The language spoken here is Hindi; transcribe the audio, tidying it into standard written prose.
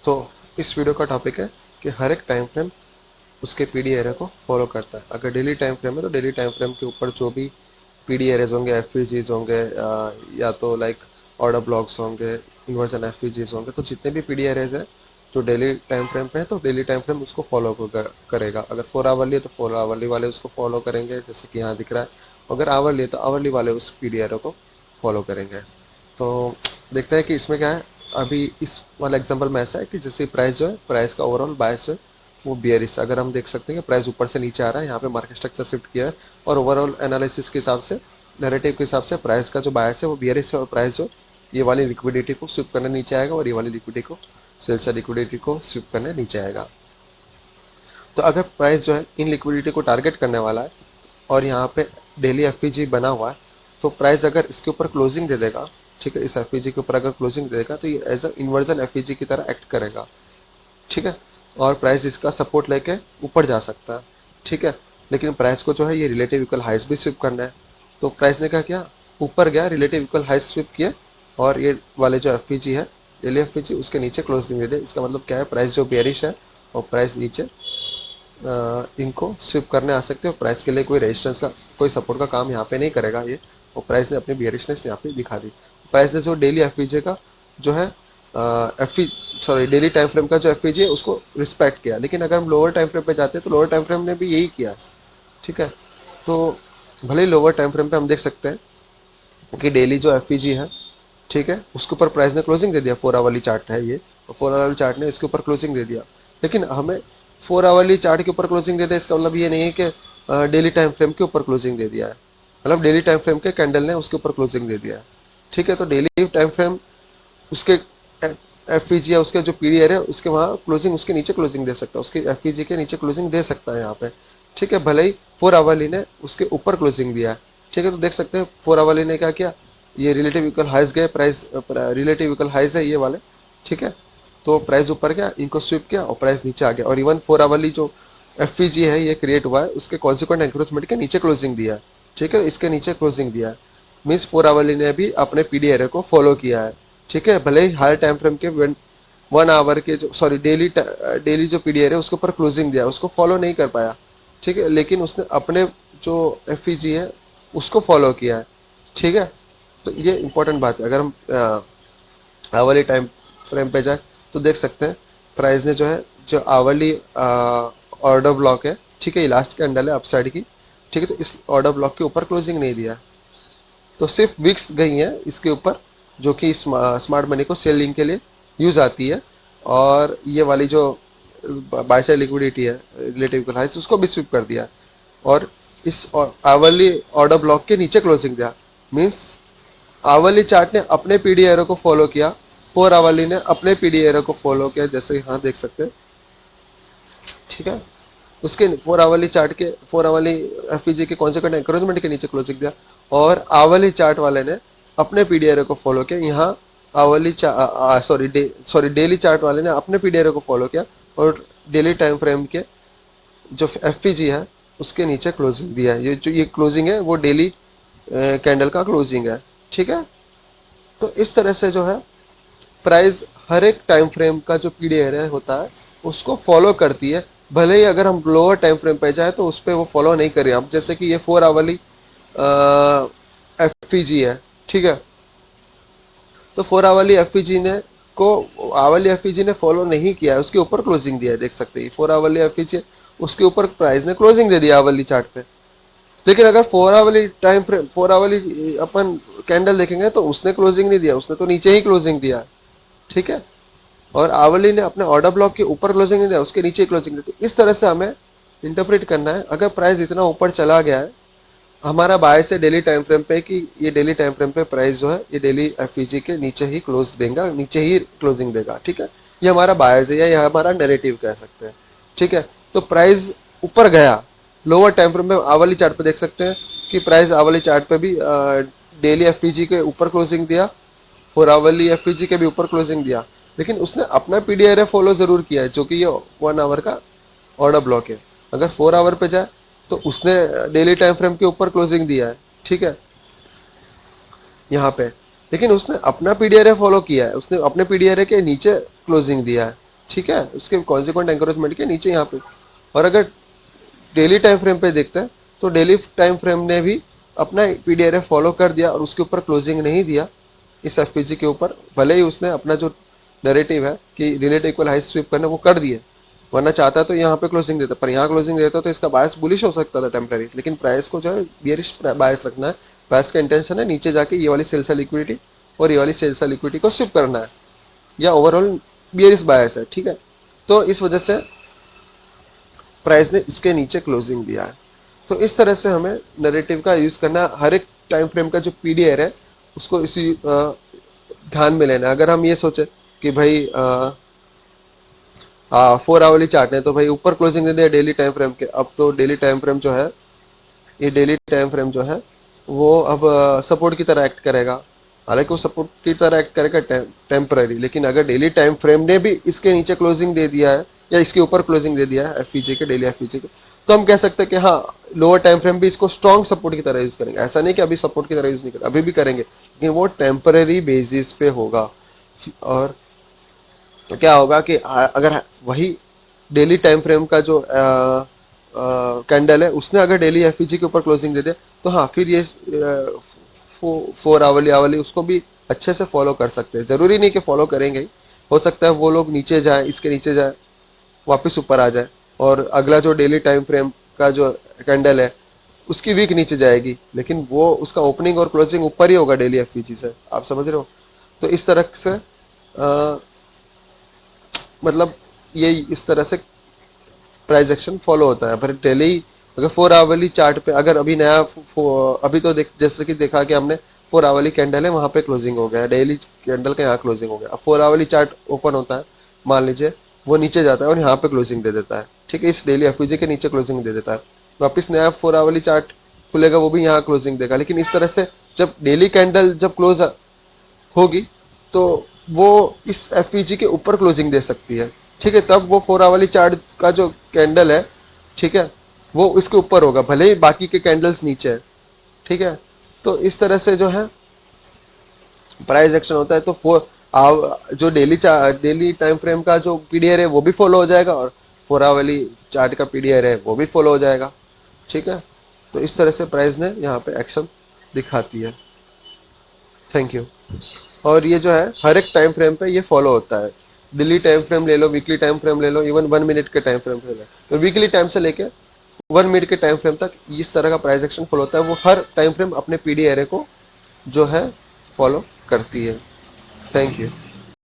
तो इस वीडियो का टॉपिक है कि हर एक टाइम फ्रेम उसके पीडी एरे को फॉलो करता है। अगर डेली टाइम फ्रेम है तो डेली टाइम फ्रेम के ऊपर जो भी पीडी एरेज होंगे, एफपीजीज होंगे, या तो लाइक ऑर्डर ब्लॉक्स होंगे, इन्वर्जन एफपीजीज होंगे, तो जितने भी पीडी एरेज है जो डेली टाइम फ्रेम पे है तो डेली टाइम फ्रेम उसको फॉलो करेगा। अगर 4 आवरली है तो 4 आवरली वाले उसको फॉलो करेंगे, जैसे कि यहाँ दिख रहा है। अगर आवरली है तो आवरली वाले उस पीडी एरे को फॉलो करेंगे। तो देखते हैं कि इसमें क्या है। अभी इस वाला एग्जांपल में ऐसा है कि जैसे प्राइस जो है, प्राइस का ओवरऑल बायस जो है वो बियरिश। अगर हम देख सकते हैं कि प्राइस ऊपर से नीचे आ रहा है, यहाँ पे मार्केट स्ट्रक्चर शिफ्ट किया है और ओवरऑल एनालिसिस के हिसाब से, नैरेटिव के हिसाब से प्राइस का जो बायस है वो बियरिश है और प्राइस जो ये वाली लिक्विडिटी को स्विप करने नीचे आएगा और ये वाली लिक्विडिटी को, सेल्स या लिक्विडिटी को स्विप करने नीचे आएगा। तो अगर प्राइस जो है इन लिक्विडिटी को टारगेट करने वाला है और यहाँ पे डेली एफपीजी बना हुआ है, तो प्राइस अगर इसके ऊपर क्लोजिंग दे देगा, ठीक है, इस एफपीजी के ऊपर अगर क्लोजिंग दे देगा तो ये एज अ इन्वर्जन एफपीजी की तरह एक्ट करेगा, ठीक है। और प्राइस इसका सपोर्ट लेके ऊपर जा सकता है, ठीक है। लेकिन प्राइस को जो है ये रिलेटिव इक्वल हाइस भी स्विप करना है। तो प्राइस ने क्या किया, ऊपर गया, रिलेटिव इक्वल हाइस स्विप किया और ये वाले जो एफपीजी है, डेली एफपीजी, उसके नीचे क्लोजिंग दे दे। इसका मतलब क्या है, प्राइस जो बेयरिश है और प्राइस नीचे इनको स्विप करने आ सकते हो। प्राइस के लिए कोई रेजिस्टेंस का, कोई सपोर्ट का काम यहाँ पे नहीं करेगा ये, और प्राइस ने अपनी बियरिशनेस यहाँ पे दिखा दी। प्राइस ने जो डेली एफपीजे का जो है डेली टाइम फ्रेम का जो एफपीजे है उसको रिस्पेक्ट किया। लेकिन अगर हम लोअर टाइम फ्रेम पे जाते हैं तो लोअर टाइम फ्रेम ने भी यही किया, ठीक है। तो भले ही लोअर टाइम फ्रेम पे हम देख सकते हैं कि डेली जो एफपीजी है, ठीक है, उसके ऊपर प्राइस ने क्लोजिंग दे दिया। 4 आवरली चार्ट है ये, और 4 आवरली चार्ट ने इसके ऊपर क्लोजिंग दे दिया। लेकिन हमें 4 आवरली चार्ट के ऊपर क्लोजिंग दे दिया, इसका मतलब ये नहीं है कि डेली टाइम फ्रेम के ऊपर क्लोजिंग दे दिया है। मतलब डेली टाइम फ्रेम के कैंडल ने उसके ऊपर क्लोजिंग दे दिया है, ठीक है। तो डेली टाइम फ्रेम उसके एफपीजी या उसके जो पीडीआर है उसके वहाँ क्लोजिंग, उसके नीचे क्लोजिंग दे सकता है, उसके एफपीजी के नीचे क्लोजिंग दे सकता है यहाँ पे, ठीक है। भले ही 4 आवरली ने उसके ऊपर क्लोजिंग दिया है, ठीक है। तो देख सकते हैं 4 आवरली ने क्या किया, ये रिलेटिव इक्वल हाइस गए, प्राइस रिलेटिव इक्वल हाइस है ये वाले, ठीक है। तो प्राइस ऊपर गया, इनको स्विप किया और प्राइस नीचे आ गया। और इवन 4 आवरली जो एफपीजी है ये क्रिएट हुआ है, उसके कॉन्सिक्वेंट एंक्रोचमेंट के नीचे क्लोजिंग दिया है, ठीक है, इसके नीचे क्लोजिंग दिया है। मीन्स 4 आवरली ने भी अपने पीडीआर को फॉलो किया है, ठीक है। भले ही हायर टाइम फ्रेम के 1 आवर के जो, सॉरी, डेली जो पीडीआर है उसके ऊपर क्लोजिंग दिया, उसको फॉलो नहीं कर पाया, ठीक है। लेकिन उसने अपने जो एफईजी है उसको फॉलो किया है, ठीक है। तो ये इंपॉर्टेंट बात है। अगर हम आवरली टाइम फ्रेम पे जाए तो देख सकते हैं प्राइस ने जो है, जो आवरली ऑर्डर ब्लॉक है, ठीक है, ये लास्ट कैंडल है अपसाइड की, ठीक है। तो इस ऑर्डर ब्लॉक के ऊपर क्लोजिंग नहीं दिया, तो सिर्फ विक्स गई है इसके ऊपर, जो कि स्मार्ट मनी को सेलिंग के लिए यूज आती है। और ये वाली जो बाय साइड लिक्विडिटी है, रिलेटिव इक्वल उसको भी स्विप कर दिया और इस आवरली ऑर्डर ब्लॉक के नीचे क्लोजिंग दिया। मींस आवरली चार्ट ने अपने पीडी एरो को फॉलो किया, 4 आवरली ने अपने पीडी एरो को फॉलो किया, जैसे यहाँ देख सकते हैं, ठीक है। उसके 4 आवरली चार्ट के, 4 आवरली एफपीजी के कॉन्सिक्वेंट एंकरेजमेंट के नीचे क्लोजिंग दिया और आवरली चार्ट वाले ने अपने पीडीआर को फॉलो किया। यहाँ आवरली सॉरी डेली चार्ट वाले ने अपने पीडीआर को फॉलो किया और डेली टाइम फ्रेम के जो एफपीजी है उसके नीचे क्लोजिंग दिया है। ये जो ये क्लोजिंग है वो डेली कैंडल का क्लोजिंग है, ठीक है। तो इस तरह से जो है प्राइस हर एक टाइम फ्रेम का जो पीडीआर है होता है उसको फॉलो करती है। भले ही अगर हम लोअर टाइम फ्रेम पे जाए तो उस पर वो फॉलो नहीं करें। अब जैसे कि ये 4 आवरली एफपीजी है, ठीक है। तो 4 आवरली एफपीजी ने को आवरली एफपीजी ने फॉलो नहीं किया है, उसके ऊपर क्लोजिंग दिया है, देख सकते हैं 4 आवरली एफपीजी, उसके ऊपर प्राइस ने क्लोजिंग दे दिया आवरली चार्ट पे। लेकिन अगर 4 आवरली टाइम फ्रेम, 4 आवरली अपन कैंडल देखेंगे तो उसने क्लोजिंग नहीं दिया, उसने तो नीचे ही क्लोजिंग दिया, ठीक है। और आवरली ने अपने ऑर्डर ब्लॉक के ऊपर क्लोजिंग नहीं दिया, उसके नीचे क्लोजिंग दी। तो इस तरह से हमें इंटरप्रेट करना है। अगर प्राइस इतना ऊपर चला गया है, हमारा बायस है डेली टाइम फ्रेम पे कि ये डेली टाइम फ्रेम पे प्राइस जो है ये डेली एफईजी के नीचे ही क्लोज देगा, नीचे ही क्लोजिंग देगा, ठीक है। ये हमारा बायस है या ये हमारा नैरेटिव कह सकते हैं, ठीक है। तो प्राइस ऊपर गया, लोअर टाइम फ्रेम में आवरली चार्ट पे देख सकते हैं कि प्राइस आवरली चार्ट पे भी डेली एफईजी के ऊपर क्लोजिंग दिया, 4 आवरली एफईजी के भी ऊपर क्लोजिंग दिया। लेकिन उसने अपना पीडीआर फॉलो जरूर किया है, जो कि ये 1 आवर का ऑर्डर ब्लॉक है। अगर 4 आवर पे जाए तो उसने डेली टाइम फ्रेम के ऊपर क्लोजिंग दिया है, ठीक है, यहाँ पे। लेकिन उसने अपना पीडीआर फॉलो किया है, उसने अपने पीडीआर के नीचे क्लोजिंग दिया है, ठीक है, उसके कॉन्सिक्वेंट एंकरेजमेंट के नीचे यहाँ पे। और अगर डेली टाइम फ्रेम पे देखते हैं तो डेली टाइम फ्रेम ने भी अपना पीडीआरएफ फॉलो कर दिया और उसके ऊपर क्लोजिंग नहीं दिया इस एफपीजी के ऊपर, भले ही उसने अपना जो नैरेटिव है कि रिलेट इक्वल हाई स्वीप करना वो कर दिए, वरना चाहता तो यहाँ पे क्लोजिंग देता, पर यहाँ क्लोजिंग देता तो इसका बायस बुलिश हो सकता था टेम्पररी, लेकिन प्राइस को जो है बियरिश बायस रखना है। प्राइस का इंटेंशन है नीचे जाके ये वाली सेल्स लिक्विडिटी और ये वाली सेल्स लिक्विडिटी को स्विप करना है, या ओवरऑल बियरिश बायस है, ठीक है। तो इस वजह से प्राइस ने इसके नीचे क्लोजिंग दिया है। तो इस तरह से हमें नैरेटिव का यूज करना है, हर एक टाइम फ्रेम का जो पीडीआर है उसको इसी ध्यान में लेना है। अगर हम ये सोचे कि भाई 4 आवरली चार्ट है तो भाई ऊपर क्लोजिंग दे दिया डेली टाइम फ्रेम के, अब तो डेली टाइम फ्रेम जो है, ये डेली टाइम फ्रेम जो है वो अब सपोर्ट की तरह एक्ट करेगा। हालांकि वो सपोर्ट की तरह एक्ट करेगा टेम्पररी, लेकिन अगर डेली टाइम फ्रेम ने भी इसके नीचे क्लोजिंग दे दिया है या इसके ऊपर क्लोजिंग दे दिया है एफपीजे के, डेली एफपीजे के, तो हम कह सकते हैं कि हाँ लोअर टाइम फ्रेम भी इसको स्ट्रॉन्ग सपोर्ट की तरह यूज करेंगे। ऐसा नहीं कि अभी सपोर्ट की तरह यूज नहीं करेंगे, अभी भी करेंगे, लेकिन वो टेम्पररी बेसिस पे होगा। और तो क्या होगा कि अगर वही डेली टाइम फ्रेम का जो कैंडल है उसने अगर डेली एफपीजी के ऊपर क्लोजिंग दे दे तो हाँ फिर ये 4 आवरली आवरली उसको भी अच्छे से फॉलो कर सकते हैं। जरूरी नहीं कि फॉलो करेंगे ही, हो सकता है वो लोग नीचे जाए, इसके नीचे जाए, वापस ऊपर आ जाए, और अगला जो डेली टाइम फ्रेम का जो कैंडल है उसकी वीक नीचे जाएगी, लेकिन वो उसका ओपनिंग और क्लोजिंग ऊपर ही होगा डेली एफपीजी से। आप समझ रहे हो? तो इस तरह से मतलब ये इस तरह से प्राइस एक्शन फॉलो होता है। पर डेली अगर 4 आवरली चार्ट पे अगर अभी नया अभी तो जैसे कि देखा कि हमने 4 आवरली कैंडल है वहां पे क्लोजिंग हो गया, डेली कैंडल का यहाँ क्लोजिंग हो गया। अब 4 आवरली चार्ट ओपन होता है, मान लीजिए वो नीचे जाता है और यहाँ पे क्लोजिंग दे देता है, ठीक है, इस डेली एफयूजे के नीचे क्लोजिंग दे देता है, वापिस नया 4 आवरली चार्ट खुलेगा, वो भी यहाँ क्लोजिंग देगा। लेकिन इस तरह से जब डेली कैंडल जब क्लोज होगी तो वो इस एफपीजी के ऊपर क्लोजिंग दे सकती है, ठीक है, तब वो 4 आवरली चार्ट का जो कैंडल है, ठीक है, वो इसके ऊपर होगा, भले ही बाकी के कैंडल्स नीचे है, ठीक है। तो इस तरह से जो है प्राइस एक्शन होता है। तो जो डेली टाइम फ्रेम का जो पीडीआर है वो भी फॉलो हो जाएगा और 4 आवरली चार्ट का पीडीआर है वो भी फॉलो हो जाएगा, ठीक है। तो इस तरह से प्राइस ने यहाँ पे एक्शन दिखाती है। Thank you. और ये जो है हर एक टाइम फ्रेम पे ये फॉलो होता है। डेली टाइम फ्रेम ले लो, वीकली टाइम फ्रेम ले लो, इवन 1 मिनट के टाइम फ्रेम ले लो, तो वीकली टाइम से लेके 1 मिनट के टाइम फ्रेम तक इस तरह का प्राइस एक्शन फॉलो होता है। वो हर टाइम फ्रेम अपने पीडी एरे को जो है फॉलो करती है। Thank you.